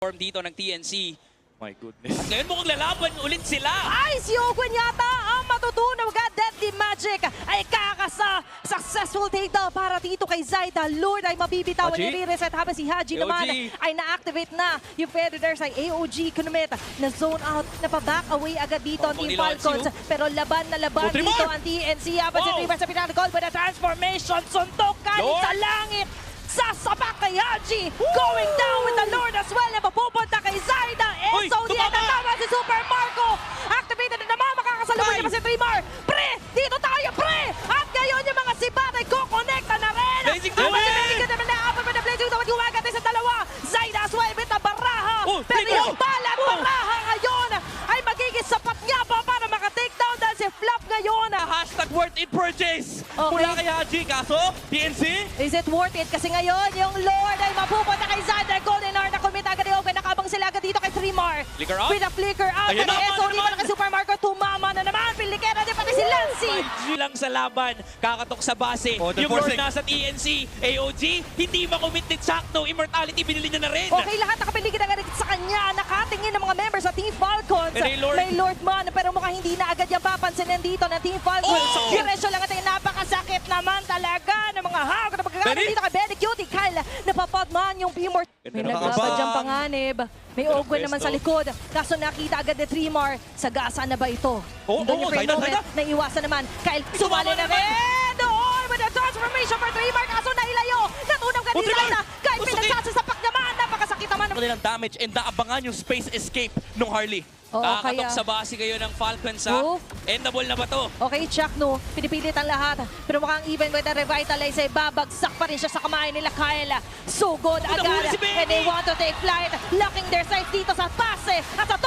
form dito ng TNC. My goodness. At ngayon mukhang lalaban ulit sila. Ay, si Ogun yata ang matutunaw agad. Deadly Magic ay kakasa. Successful takedown para dito kay Zaida. Lord ay mabibitawan, Haji? i-reset habang si Haji naman ay na-activate na. Yung Predators ay AOG Kunumet na zone out, na pa-back away agad dito ang Opo, Team nila Falcons. Haji, Pero laban na laban Oh, Trimar! dito ang TNC. Habang si Wow! Trimar sa pinaka-call by the transformation. Suntok ka Lord! sa langit. Sasapak kay Haji. Going down with the Lord as well. Na mapupunta kay Zaida. Uy, SOD at tumama! tama si Super Marco. Activated na naman. Makakasalubong niya pa si Trimar. Pre! Dito tayo, pre! At ngayon yung mga sibat ay kukonekta na rin. Blazing Ang Duel! matibigyan naman na apat pa na Blazing Duel. Gumagat sa dalawa. Zaida as well with the baraha. Oh, Pero Trimar! yung balang baraha ngayon ay magiging sapat nga ba para maka-takedown dahil si Flop ngayon. Hashtag worth it purchase. Okay. Mula kay Haji. Kaso, TNC? Is it worth it? Kasi ngayon, yung Lord ay mapupunta kay Zander. Golden Hour na kumita agad yung open. Nakabang sila agad dito kay Trimar. Flicker out. With a flicker out. Ayun And na, SOD naman. pa kay Super Marco. Tumama na naman. Pilikera din pati si Lancy. 5G lang sa laban. Kakatok sa base. Oh, Yung Lord forcing. nasa TNC. AOG, hindi makommitted sakto. Immortality, binili niya na rin. Okay, lahat nakapiligid agad sa kanya. Nakatingin ng mga members sa Team Falcons. Pero yung Lord- May Lord man. Pero mukhang hindi na agad yung papansinin dito ng Team Falcons. Oh! Diretso lang natin. Napakasakit naman talaga ng mga hawak na pagkagamit Benny? dito kay Benny Cutie. Kyle, napapadman yung Pimor. May Ganda naglaban nakakabang. diyang panganib. May Pero Ogwen naman pwesto. sa likod. Kaso nakita agad ni Trimar. Sagasa na ba ito? Oo, Doon yung oo, frame Zaida, moment. Zaida. Naiwasan naman. Kyle, sumali na naman. rin. Doon with the transformation for Trimar. Kaso nailayo. Natunaw ka Oh, ni Trimar! Zaida. Kyle, Oh, sakit! pinagsasapak naman. Napakasakit naman. Kanilang damage and naabangan yung space escape nung Harley. Oo, Kakatok kaya. sa base kayo ng Falcons ha. Oh. Endable na ba to? Okay, Chuck, no? Pinipilit ang lahat. Pero mukhang even with the revitalize ay babagsak pa rin siya sa kamay nila Kyle. Sugod agad. nahuli si Benny! And they want to take flight. Locking their sights dito sa pase. At sa